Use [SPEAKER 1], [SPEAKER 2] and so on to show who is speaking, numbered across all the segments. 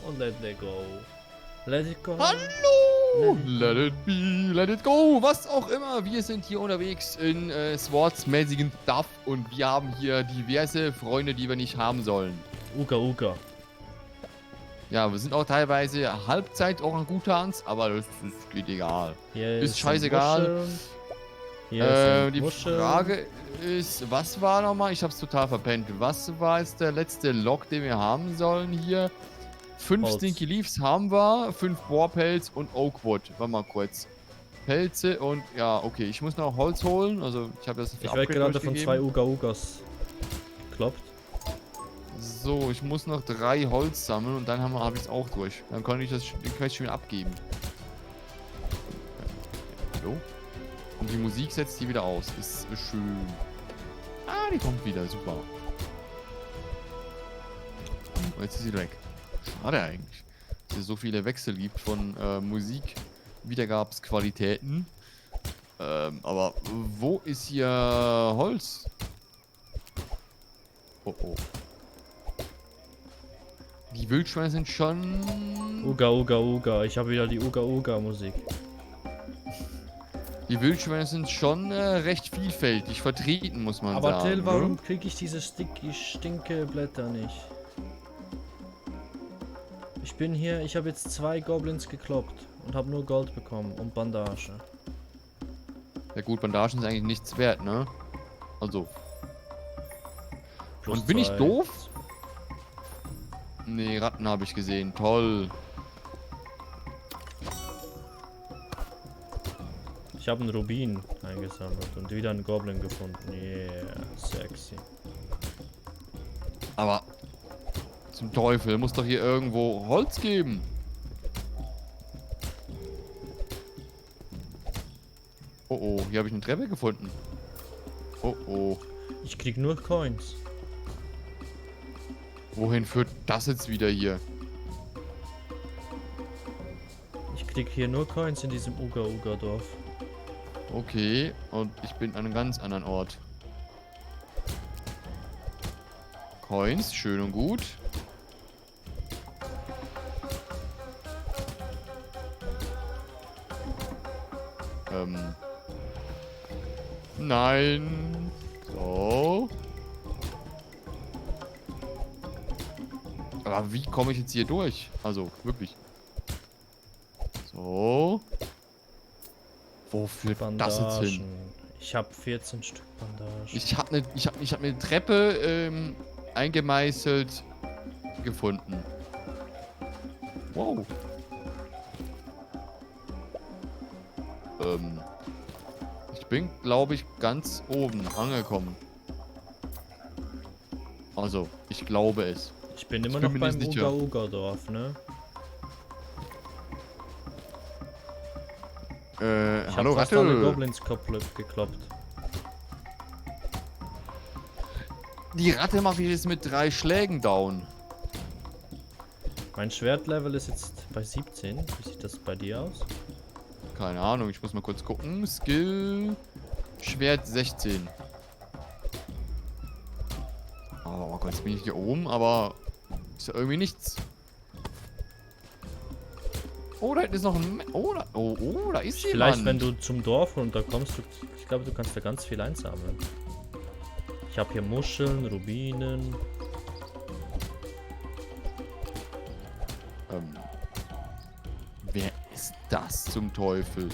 [SPEAKER 1] und let it go. Let it go.
[SPEAKER 2] Hallo! Let it be, let it go, was auch immer. Wir sind hier unterwegs in Swords-mäßigen Stuff und wir haben hier diverse Freunde, die wir nicht haben sollen.
[SPEAKER 1] Uga Uga.
[SPEAKER 2] Ja, wir sind auch teilweise Halbzeit Orang-Utans, aber das geht egal.
[SPEAKER 1] Hier
[SPEAKER 2] Ist
[SPEAKER 1] sind
[SPEAKER 2] scheißegal.
[SPEAKER 1] Muscheln. Hier sind
[SPEAKER 2] Die
[SPEAKER 1] Muscheln.
[SPEAKER 2] Frage ist, was war nochmal? Ich hab's total verpennt. Was war jetzt der letzte Log, den wir haben sollen hier? 5
[SPEAKER 1] Holz.
[SPEAKER 2] Stinky Leaves haben wir, 5 Boarpelz und Oakwood. Warte mal kurz. Pelze und, ja, okay. Ich muss noch Holz holen. Also, ich habe das für
[SPEAKER 1] Ich werde gerade von 2 Uga Ugas gekloppt.
[SPEAKER 2] So, ich muss noch 3 Holz sammeln und dann habe ich es auch durch. Dann kann ich den Quest schon abgeben. Hallo? Und die Musik setzt die wieder aus. Ist schön. Ah, die kommt wieder. Super. Und jetzt ist sie weg. Schade eigentlich. Dass es so viele Wechsel gibt von Musik, Wiedergabsqualitäten. Aber wo ist hier Holz? Oh oh. Die Wildschweine sind schon...
[SPEAKER 1] Uga Uga Uga. Ich habe wieder die Uga Uga Musik.
[SPEAKER 2] Die Wildschweine sind schon recht vielfältig vertreten, muss man
[SPEAKER 1] Aber
[SPEAKER 2] sagen.
[SPEAKER 1] Till, warum kriege ich diese stinke Blätter nicht? Ich bin hier, ich habe jetzt 2 Goblins gekloppt und habe nur Gold bekommen und Bandage.
[SPEAKER 2] Ja gut, Bandagen sind eigentlich nichts wert, ne? Also.
[SPEAKER 1] Plus
[SPEAKER 2] Und bin ich
[SPEAKER 1] 2.
[SPEAKER 2] doof? Nee, Ratten habe ich gesehen. Toll.
[SPEAKER 1] Ich habe einen Rubin eingesammelt und wieder einen Goblin gefunden. Yeah, sexy.
[SPEAKER 2] Aber zum Teufel, muss doch hier irgendwo Holz geben. Oh oh, hier habe ich eine Treppe gefunden. Oh oh.
[SPEAKER 1] Ich krieg nur Coins.
[SPEAKER 2] Wohin führt das jetzt wieder hier?
[SPEAKER 1] Ich krieg hier nur Coins in diesem Uga Uga Dorf.
[SPEAKER 2] Okay, und ich bin an einem ganz anderen Ort. Coins, schön und gut. Nein. So. Aber wie komme ich jetzt hier durch? Also, wirklich. So. Wo führt das jetzt hin?
[SPEAKER 1] Ich habe 14 Stück Bandagen.
[SPEAKER 2] Ich hab eine Treppe eingemeißelt gefunden. Wow. Ich bin, glaube ich, ganz oben angekommen. Also, ich glaube es.
[SPEAKER 1] Ich bin immer
[SPEAKER 2] Ich
[SPEAKER 1] noch
[SPEAKER 2] bin mir
[SPEAKER 1] beim
[SPEAKER 2] nicht
[SPEAKER 1] Uga
[SPEAKER 2] sicher.
[SPEAKER 1] Uga Dorf, ne? Ich
[SPEAKER 2] Hallo
[SPEAKER 1] hab fast alle
[SPEAKER 2] Ratte.
[SPEAKER 1] Goblins gekloppt.
[SPEAKER 2] Die Ratte mache ich jetzt mit 3 Schlägen down.
[SPEAKER 1] Mein Schwertlevel ist jetzt bei 17. Wie sieht das bei dir aus?
[SPEAKER 2] Keine Ahnung, ich muss mal kurz gucken. Skill. Schwert 16. Oh Gott, jetzt bin ich hier oben, aber ist ja irgendwie nichts. Oh, da hinten ist noch ein... Oh, da ist
[SPEAKER 1] Vielleicht,
[SPEAKER 2] jemand.
[SPEAKER 1] wenn du zum Dorf runterkommst, ich glaube, du kannst da ganz viel einsammeln. Ich habe hier Muscheln, Rubinen.
[SPEAKER 2] Wer ist das zum Teufel?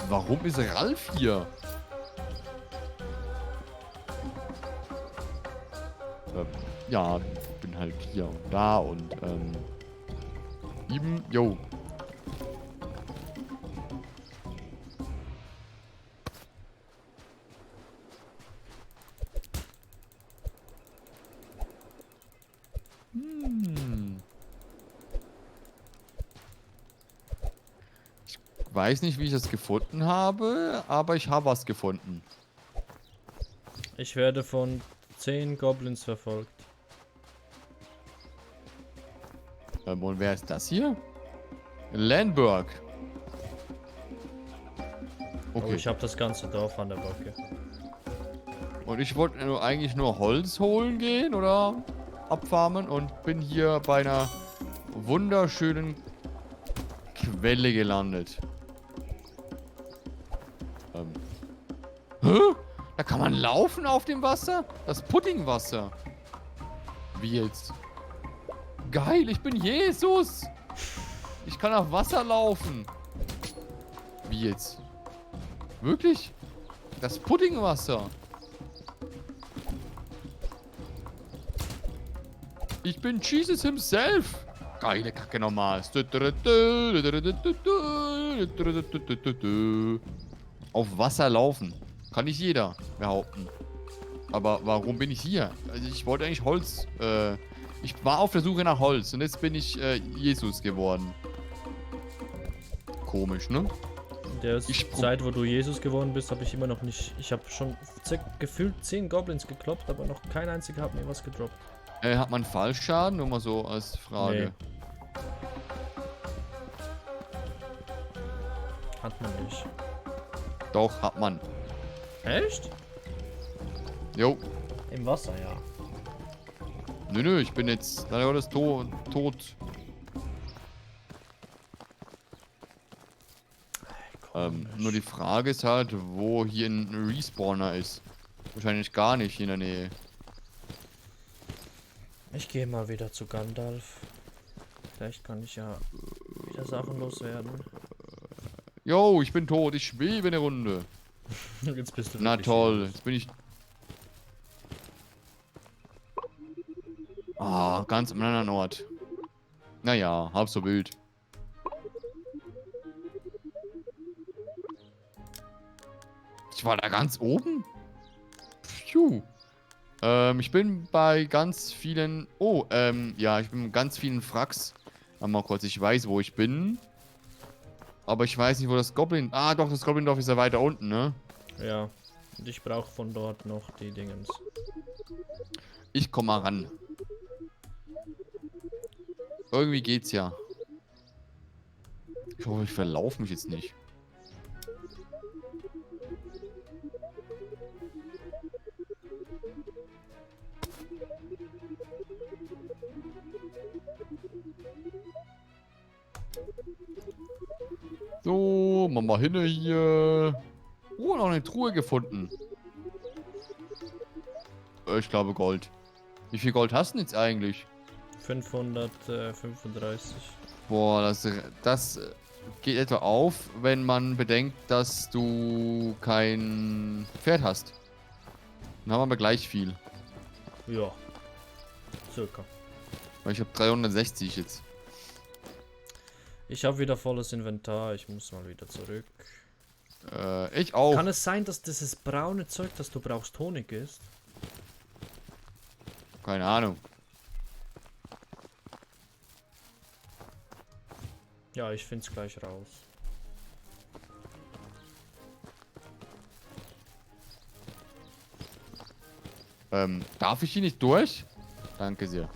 [SPEAKER 2] Warum ist Ralf hier? Ja, bin halt hier und da und, eben, yo. Ich weiß nicht, wie ich das gefunden habe, aber ich habe was gefunden.
[SPEAKER 1] Ich werde von 10 Goblins verfolgt.
[SPEAKER 2] Und wer ist das hier? Landberg.
[SPEAKER 1] Oh,
[SPEAKER 2] Okay.
[SPEAKER 1] ich habe das ganze Dorf an der Backe.
[SPEAKER 2] Und ich wollte eigentlich nur Holz holen gehen, oder? abfarmen und bin hier bei einer wunderschönen Quelle gelandet. Hä? Da kann man laufen auf dem Wasser? Das Puddingwasser. Wie jetzt? Geil, ich bin Jesus. Ich kann auf Wasser laufen. Wie jetzt? Wirklich? Das Puddingwasser. Ich bin Jesus himself. Geile Kacke nochmal. Auf Wasser laufen. Kann nicht jeder behaupten. Aber warum bin ich hier? Also ich wollte eigentlich Holz. Ich war auf der Suche nach Holz und jetzt bin ich Jesus geworden. Komisch, ne?
[SPEAKER 1] In der Zeit, wo du Jesus geworden bist, habe ich immer noch nicht... Ich habe schon gefühlt 10 Goblins gekloppt, aber noch kein einziger hat mir was gedroppt.
[SPEAKER 2] Hat man Fallschaden? Nur mal so als Frage.
[SPEAKER 1] Nee. Hat man nicht.
[SPEAKER 2] Doch, hat man.
[SPEAKER 1] Echt?
[SPEAKER 2] Jo.
[SPEAKER 1] Im Wasser, ja.
[SPEAKER 2] Nö, ich bin jetzt leider Gottes tot. Nur die Frage ist halt, wo hier ein Respawner ist. Wahrscheinlich gar nicht hier in der Nähe.
[SPEAKER 1] Ich gehe mal wieder zu Gandalf. Vielleicht kann ich ja wieder Sachen loswerden.
[SPEAKER 2] Jo, ich bin tot. Ich schwebe eine Runde.
[SPEAKER 1] Jetzt bist du
[SPEAKER 2] Na toll. Jetzt bin ich... Ah, ganz am anderen Ort. Naja, halb so wild. Ich war da ganz oben? Phew. Ich bin bei ganz vielen... Oh, ja, ich bin bei ganz vielen Fracks. Warte mal kurz, ich weiß, wo ich bin. Aber ich weiß nicht, wo das Goblin... Ah, doch, das Goblindorf ist ja weiter unten, ne?
[SPEAKER 1] Ja. Und ich brauche von dort noch die Dingens.
[SPEAKER 2] Ich komm mal ran. Irgendwie geht's ja. Ich hoffe, ich verlaufe mich jetzt nicht. So, machen wir hin hier. Oh, noch eine Truhe gefunden. Ich glaube Gold. Wie viel Gold hast du denn jetzt eigentlich?
[SPEAKER 1] 535.
[SPEAKER 2] Boah, das geht etwa auf, wenn man bedenkt, dass du kein Pferd hast. Dann haben wir aber gleich viel.
[SPEAKER 1] Ja. Circa.
[SPEAKER 2] Weil ich habe 360 jetzt.
[SPEAKER 1] Ich habe wieder volles Inventar. Ich muss mal wieder zurück.
[SPEAKER 2] Ich auch.
[SPEAKER 1] Kann es sein, dass dieses braune Zeug, das du brauchst, Honig ist?
[SPEAKER 2] Keine Ahnung.
[SPEAKER 1] Ja, ich find's gleich raus.
[SPEAKER 2] Darf ich hier nicht durch? Danke sehr.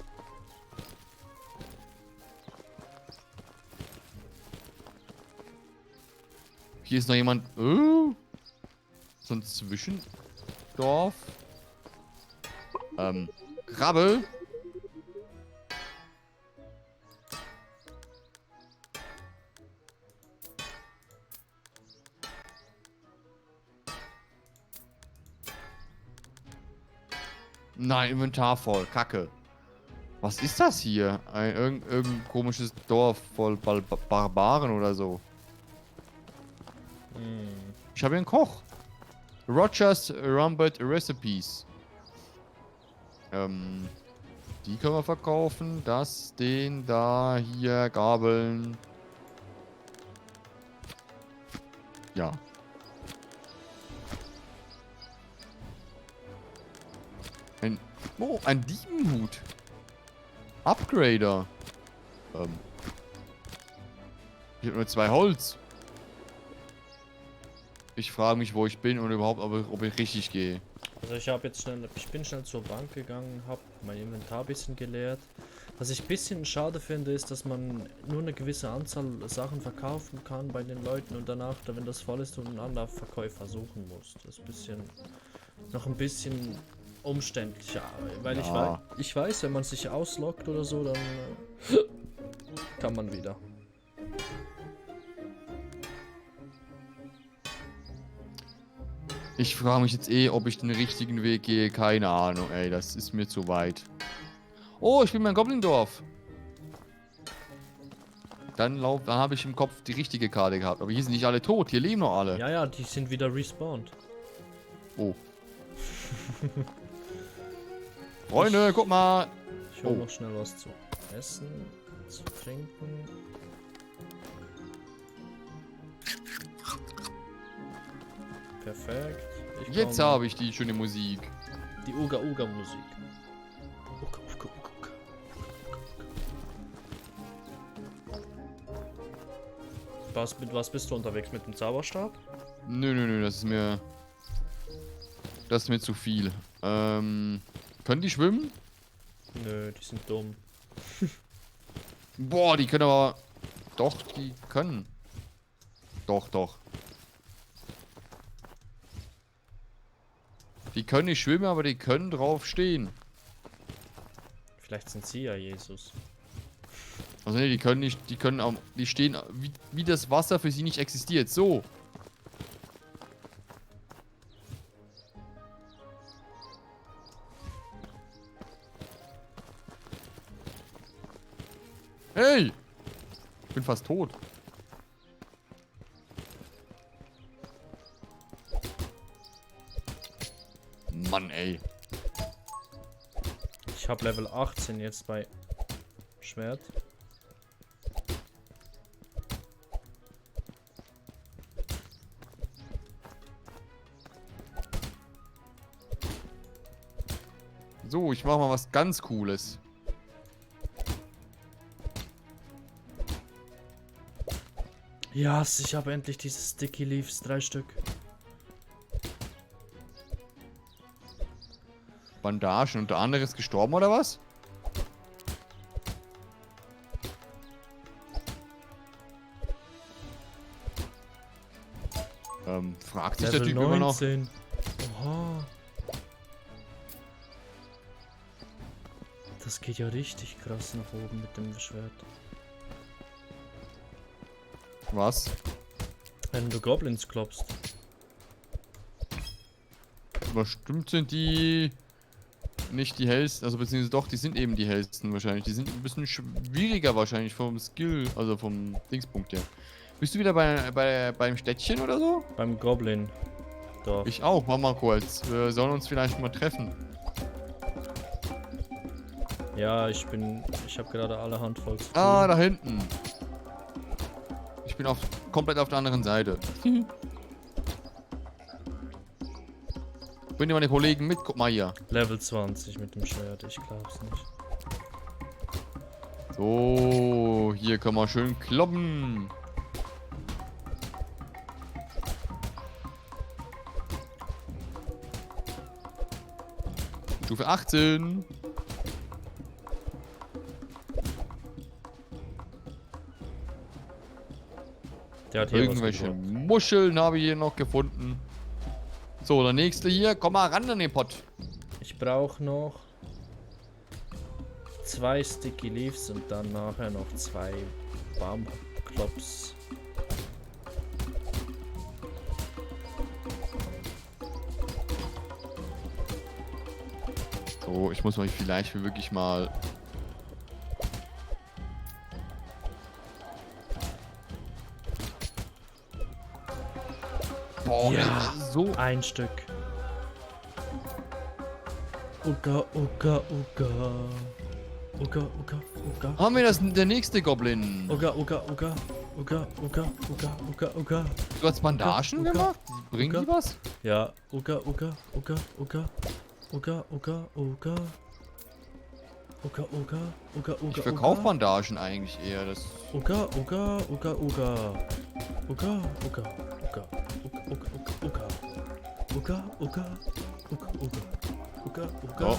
[SPEAKER 2] Hier ist noch jemand. So ein Zwischendorf. Krabbel. Nein, Inventar voll. Kacke. Was ist das hier? Irgendein komisches Dorf voll Barbaren oder so. Ich habe hier einen Koch. Rogers Rumbert Recipes. Die können wir verkaufen. Das, den, da, hier, Gabeln. Ja. Ein Diebenhut. Upgrader. Ich habe nur 2 Holz. Ich frage mich, wo ich bin und überhaupt, ob ich richtig gehe.
[SPEAKER 1] Also ich bin schnell zur Bank gegangen, habe mein Inventar ein bisschen geleert. Was ich ein bisschen schade finde, ist, dass man nur eine gewisse Anzahl Sachen verkaufen kann bei den Leuten und danach, wenn das voll ist, und einen anderen Verkäufer suchen muss. Das ist noch ein bisschen umständlicher, weil
[SPEAKER 2] Ja.
[SPEAKER 1] ich weiß, wenn man sich ausloggt oder so, dann kann man wieder.
[SPEAKER 2] Ich frage mich jetzt eh, ob ich den richtigen Weg gehe. Keine Ahnung, ey. Das ist mir zu weit. Oh, ich bin mein Goblindorf. Dann habe ich im Kopf die richtige Karte gehabt. Aber hier sind nicht alle tot. Hier leben noch alle.
[SPEAKER 1] Ja, ja, die sind wieder respawned.
[SPEAKER 2] Oh. Freunde, guck mal.
[SPEAKER 1] Ich hole
[SPEAKER 2] Oh.
[SPEAKER 1] noch schnell was zu essen, zu trinken. Perfekt.
[SPEAKER 2] Jetzt habe ich die schöne Musik.
[SPEAKER 1] die Uga Uga Musik. Uga, Uga, Uga, Uga. Mit was bist du unterwegs? Mit dem Zauberstab?
[SPEAKER 2] Nö, das ist mir... Das ist mir zu viel. Können die schwimmen?
[SPEAKER 1] Nö, die sind dumm.
[SPEAKER 2] Boah, die können aber... Doch, die können. Doch. Die können nicht schwimmen, aber die können drauf stehen.
[SPEAKER 1] Vielleicht sind sie ja Jesus.
[SPEAKER 2] Also nee, die können nicht, die können auch, die stehen, wie das Wasser für sie nicht existiert. So. Hey! Ich bin fast tot. Mann, ey.
[SPEAKER 1] Ich habe Level 18 jetzt bei Schwert.
[SPEAKER 2] So, ich mach mal was ganz Cooles.
[SPEAKER 1] Ja, ich habe endlich diese Sticky Leaves, 3 Stück.
[SPEAKER 2] Bandagen und der andere ist gestorben, oder was? Fragt sich der
[SPEAKER 1] Level
[SPEAKER 2] Typ immer noch.
[SPEAKER 1] 19. Oha. Das geht ja richtig krass nach oben mit dem Schwert.
[SPEAKER 2] Was?
[SPEAKER 1] Wenn du Goblins klopfst.
[SPEAKER 2] Aber stimmt, sind die nicht die hellsten, also beziehungsweise doch, die sind eben die hellsten wahrscheinlich. Die sind ein bisschen schwieriger wahrscheinlich vom Skill, also vom Dingspunkt her. Bist du wieder beim Städtchen oder so?
[SPEAKER 1] Beim Goblin. Dorf.
[SPEAKER 2] Ich auch, mach mal kurz. Wir sollen uns vielleicht mal treffen.
[SPEAKER 1] Ja, ich habe gerade alle Hand voll zu tun.
[SPEAKER 2] Ah, da hinten. Ich bin komplett auf der anderen Seite. Bring dir meine Kollegen mit, guck mal hier.
[SPEAKER 1] Level 20 mit dem Schwert, ich glaub's nicht.
[SPEAKER 2] So, hier können wir schön kloppen. Stufe 18.
[SPEAKER 1] Der hat hier
[SPEAKER 2] Irgendwelche
[SPEAKER 1] was gedroppt.
[SPEAKER 2] Muscheln habe ich hier noch gefunden. So, der nächste hier. Komm mal ran an den Pott.
[SPEAKER 1] Ich brauche noch 2 Sticky Leaves und dann nachher noch 2 Baumklops.
[SPEAKER 2] So, ich muss euch vielleicht wirklich mal... Boah,
[SPEAKER 1] Ja.
[SPEAKER 2] so...
[SPEAKER 1] Ein Stück. Uga, uga, uga. Uga, uga, uga.
[SPEAKER 2] Haben wir der nächste Goblin?
[SPEAKER 1] Uga, uga, uga. Uga, uga, uga, uga, uga.
[SPEAKER 2] Du hast Bandagen
[SPEAKER 1] Uga,
[SPEAKER 2] gemacht? Bringen die
[SPEAKER 1] Uga.
[SPEAKER 2] was?
[SPEAKER 1] Ja, uga, uga, uga, uga. Uga, uga, uga. Uga, uga, uga, uga.
[SPEAKER 2] Ich verkaufe
[SPEAKER 1] uga.
[SPEAKER 2] Bandagen eigentlich eher. Das
[SPEAKER 1] Uga, uga, uga, uga. Uga, uga, uga. Uga, uga, uga. Uga, uga, uga, uga. Uga, uga.
[SPEAKER 2] Oh.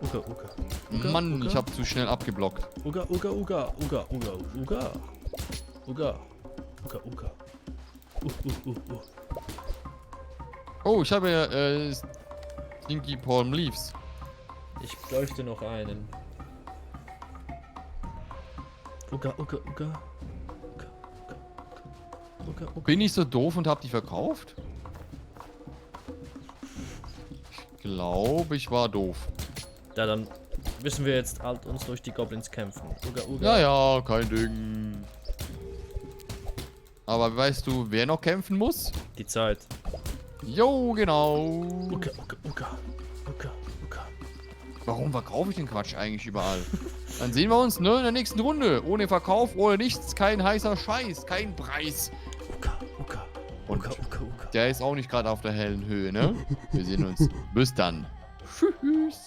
[SPEAKER 1] Uga, uga. Uga,
[SPEAKER 2] Mann,
[SPEAKER 1] uga.
[SPEAKER 2] ich habe zu schnell abgeblockt.
[SPEAKER 1] Uga, uga, uga, uga, uga, uga. Uga, uga, uga.
[SPEAKER 2] Oh, ich habe ja Stinky Palm Leaves.
[SPEAKER 1] Ich bräuchte noch einen. Uga, Uga, Uga. Uga, Uga, Uga, Uga.
[SPEAKER 2] Bin ich so doof und hab die verkauft? Ich glaube, ich war doof.
[SPEAKER 1] Ja, dann müssen wir jetzt halt uns durch die Goblins kämpfen. Uga, Uga.
[SPEAKER 2] Ja, ja, kein Ding. Aber weißt du, wer noch kämpfen muss?
[SPEAKER 1] Die Zeit.
[SPEAKER 2] Jo, genau.
[SPEAKER 1] Uga, Uga, Uga. Uga, Uga.
[SPEAKER 2] Warum verkaufe ich den Quatsch eigentlich überall? Dann sehen wir uns, ne, in der nächsten Runde. Ohne Verkauf, ohne nichts, kein heißer Scheiß, kein Preis.
[SPEAKER 1] Uga, Uga.
[SPEAKER 2] Und
[SPEAKER 1] Uga, Uga, Uga.
[SPEAKER 2] der ist auch nicht gerade auf der hellen Höhe, ne? Wir sehen uns. Bis dann. Tschüss.